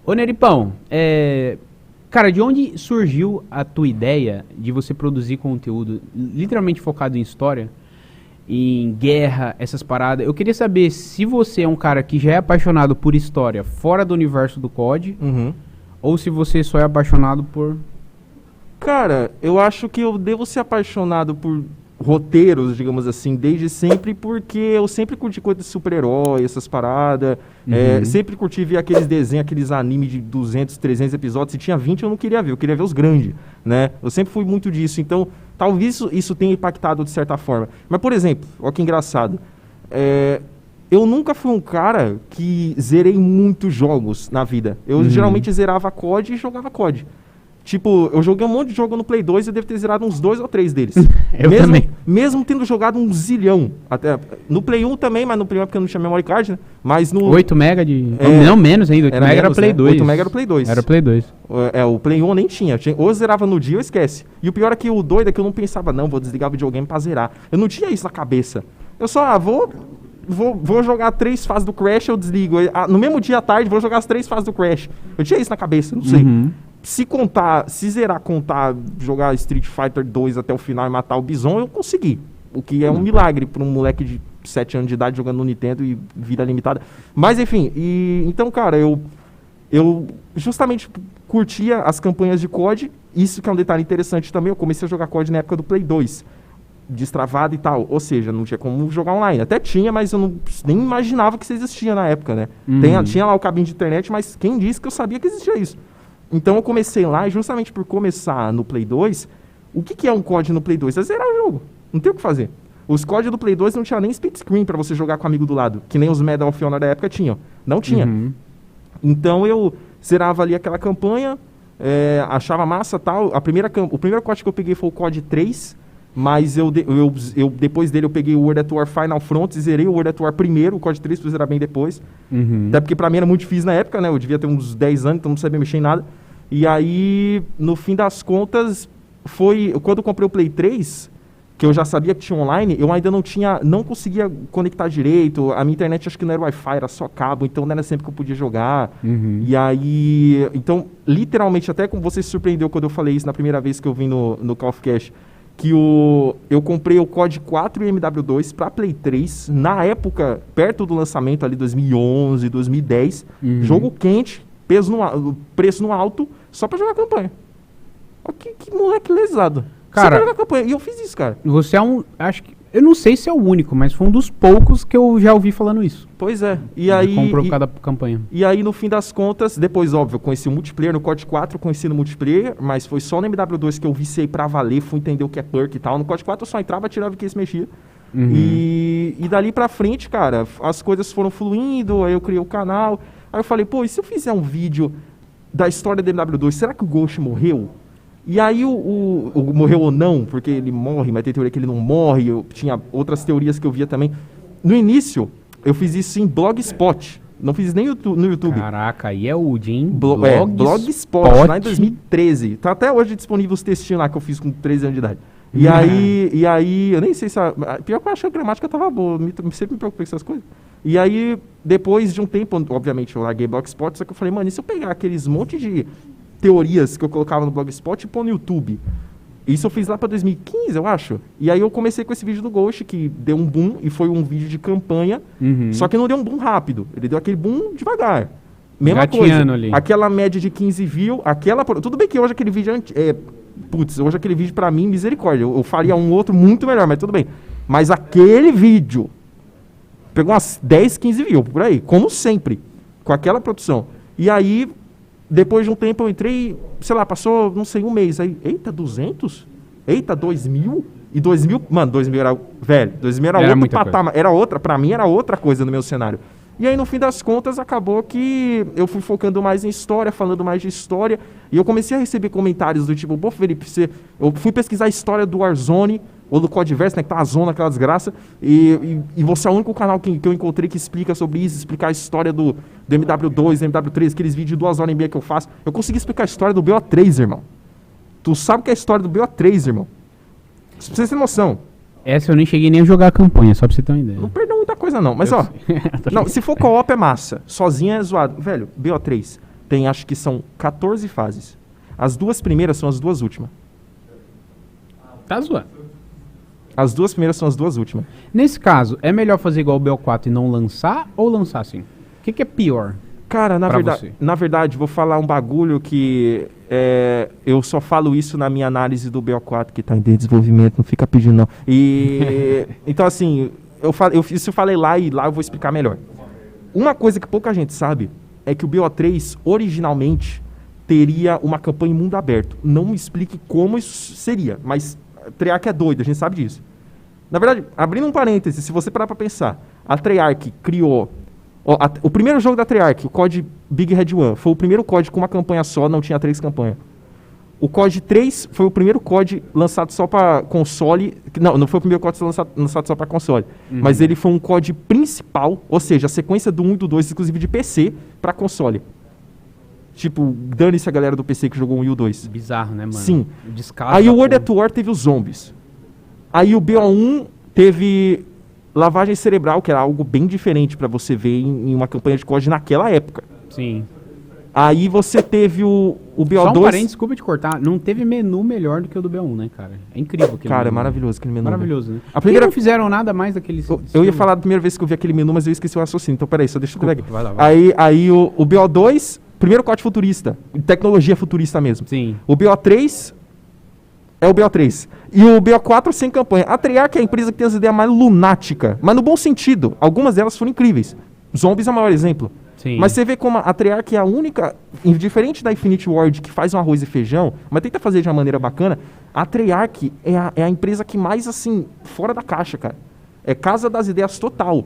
Ô, Neripão, cara, de onde surgiu a tua ideia de você produzir conteúdo literalmente focado em história, em guerra, essas paradas? Eu queria saber se você é um cara que já é apaixonado por história fora do universo do COD, ou se você só é apaixonado por... Cara, eu acho que eu devo ser apaixonado por roteiros, digamos assim, desde sempre, porque eu sempre curti coisa de super-herói, essas paradas, sempre curti ver aqueles desenhos, aqueles animes de 200, 300 episódios, se tinha 20 eu não queria ver, eu queria ver os grandes, né? Eu sempre fui muito disso, então talvez isso tenha impactado de certa forma. Mas, por exemplo, olha que engraçado, eu nunca fui um cara que zerei muitos jogos na vida. Eu geralmente zerava COD e jogava COD. Tipo, eu joguei um monte de jogo no Play 2 e eu devo ter zerado uns 2 ou 3 deles. Eu também. Mesmo tendo jogado um zilhão. Até, no Play 1 também, mas no Play 1 é porque eu não tinha memory card, né? Mas no... 8 MB de... não, menos ainda. 8 MB era Play 2. 8 MB era Play 2. Era Play 2. O Play 1 eu nem tinha. Ou eu zerava no dia ou esquece. E o pior é que o doido é que eu não pensava, não, vou desligar o videogame pra zerar. Eu não tinha isso na cabeça. Eu só, vou jogar 3 fases do Crash, eu desligo. No mesmo dia à tarde, vou jogar as 3 fases do Crash. Eu tinha isso na cabeça, não sei. Se zerar, jogar Street Fighter 2 até o final e matar o Bison, eu consegui. O que é um milagre para um moleque de 7 anos de idade jogando no Nintendo e vida limitada. Mas enfim, então, cara, eu justamente curtia as campanhas de COD. Isso que é um detalhe interessante também. Eu comecei a jogar COD na época do Play 2. Destravado e tal. Ou seja, não tinha como jogar online. Até tinha, mas eu nem imaginava que isso existia na época, né? Tinha lá o cabinho de internet, mas quem disse que eu sabia que existia isso? Então eu comecei lá, e justamente por começar no Play 2, o que é um COD no Play 2? É zerar o jogo. Não tem o que fazer. Os COD do Play 2 não tinha nem split screen pra você jogar com o amigo do lado, que nem os Medal of Honor da época tinham. Não tinha. Então eu zerava ali aquela campanha, achava massa e tal. O primeiro COD que eu peguei foi o COD 3, mas depois dele eu peguei o World at War Final Front e zerei o World at War primeiro, o COD 3 pra zerar bem depois. Até porque pra mim era muito difícil na época, né? Eu devia ter uns 10 anos, então não sabia mexer em nada. E aí, no fim das contas, foi quando eu comprei o Play 3, que eu já sabia que tinha online, eu ainda não conseguia conectar direito. A minha internet acho que não era Wi-Fi, era só cabo, então não era sempre que eu podia jogar. E aí, então, literalmente, até como você se surpreendeu quando eu falei isso na primeira vez que eu vim no Call of Cash, que eu comprei o COD 4 e MW2 para Play 3, na época, perto do lançamento ali, 2011, 2010, jogo quente, preço no alto, só para jogar campanha. Olha que moleque lesado. Cara, só pra jogar campanha. E eu fiz isso, cara. Você é acho que, eu não sei se é o único, mas foi um dos poucos que eu já ouvi falando isso. Pois é. E aí, comprou cada campanha. E aí, no fim das contas, depois, óbvio, eu conheci o multiplayer no COD 4, conheci no multiplayer, mas foi só no MW2 que eu viciei pra valer, fui entender o que é perk e tal. No COD 4 eu só entrava, tirava o que se mexia. E dali pra frente, cara, as coisas foram fluindo, aí eu criei o canal. Aí eu falei, pô, e se eu fizer um vídeo da história do MW2, será que o Ghost morreu? E aí o morreu ou não, porque ele morre, mas tem teoria que ele não morre, tinha outras teorias que eu via também. No início, eu fiz isso em Blogspot, não fiz nem no YouTube. Caraca, aí é o Jim. Blogspot, lá em 2013. Tá até hoje disponível os textinhos lá que eu fiz com 13 anos de idade. E aí, eu nem sei se... Pior que eu achei que a gramática tava boa, sempre me preocupei com essas coisas. E aí, depois de um tempo, obviamente, eu larguei Blogspot, só que eu falei, mano, e se eu pegar aqueles monte de teorias que eu colocava no Blogspot e pôr no YouTube? Isso eu fiz lá pra 2015, eu acho. E aí eu comecei com esse vídeo do Ghost, que deu um boom, e foi um vídeo de campanha, só que não deu um boom rápido, ele deu aquele boom devagar. Mesma coisa, ali. Aquela média de 15 views, tudo bem que hoje aquele vídeo hoje aquele vídeo pra mim, misericórdia, eu faria um outro muito melhor, mas tudo bem. Mas aquele vídeo pegou umas 10, 15 views, por aí, como sempre, com aquela produção. E aí, depois de um tempo eu entrei, sei lá, passou, não sei, um mês, aí, eita, 200? Eita, 2.000? E 2.000, mano, 2.000 era, velho, 2.000 era outro patamar, pra mim era outra coisa no meu cenário. E aí, no fim das contas, acabou que eu fui focando mais em história, falando mais de história, e eu comecei a receber comentários do tipo, pô, Felipe, eu fui pesquisar a história do Warzone, ou do Codiverse, né, que tá a zona, aquela desgraça, e você é o único canal que eu encontrei que explica sobre isso, explicar a história do MW2, MW3, aqueles vídeos de 2 horas e meia que eu faço. Eu consegui explicar a história do BO3, irmão. Tu sabe o que é a história do BO3, irmão? Pra vocês terem noção. Essa eu nem cheguei nem a jogar a campanha, só pra você ter uma ideia. Não perdeu muita coisa não, mas ó, não, se for co-op é massa, sozinho é zoado. Velho, BO3, tem, acho que são 14 fases. As 2 primeiras são as 2 últimas. Tá zoando. As 2 primeiras são as 2 últimas. Nesse caso, é melhor fazer igual o BO4 e não lançar ou lançar sim? O que é pior? Cara, Pra você. na verdade, vou falar um bagulho que eu só falo isso na minha análise do BO4, que tá em desenvolvimento, não fica pedindo não. E então assim, isso eu falei lá e lá eu vou explicar melhor. Uma coisa que pouca gente sabe é que o BO3 originalmente teria uma campanha em mundo aberto. Não me explique como isso seria, mas Treyarch é doido, a gente sabe disso. Na verdade, abrindo um parêntese, se você parar pra pensar, a Treyarch criou o primeiro jogo da Treyarch, o COD Big Red One, foi o primeiro COD com uma campanha só, não tinha 3 campanhas. O COD 3 foi o primeiro COD lançado só para console. Não foi o primeiro COD lançado só para console. Mas ele foi um COD principal, ou seja, a sequência do 1 e do 2, inclusive de PC, para console. Tipo, dane-se a galera do PC que jogou o 1 e o 2. Bizarro, né, mano? Sim. Descaso Aí da o World porra. at War teve os zombies. Aí o BO1 teve lavagem cerebral, que era algo bem diferente para você ver em uma campanha de COD naquela época. Sim. Aí você teve o BO2... Só um parênteses, desculpa te cortar, não teve menu melhor do que o do B1, né, cara? É incrível aquele Cara, é menu. maravilhoso aquele menu. Maravilhoso, né? A primeira- Por que não fizeram nada mais daquele... Eu ia falar da primeira vez que eu vi aquele menu, mas eu esqueci o raciocínio. Então, peraí, só deixa eu pegar aqui. vai lá. Aí o BO2, primeiro COD futurista. Tecnologia futurista mesmo. Sim. O BO3 é o BO3. E o BO4 sem campanha. A Treyarch é a empresa que tem as ideias mais lunáticas. Mas no bom sentido. Algumas delas foram incríveis. Zombies é o maior exemplo. Sim. Mas você vê como a Treyarch é a única, diferente da Infinity Ward, que faz um arroz e feijão, mas tenta fazer de uma maneira bacana, a Treyarch é a empresa que mais, assim, fora da caixa, cara. É casa das ideias total.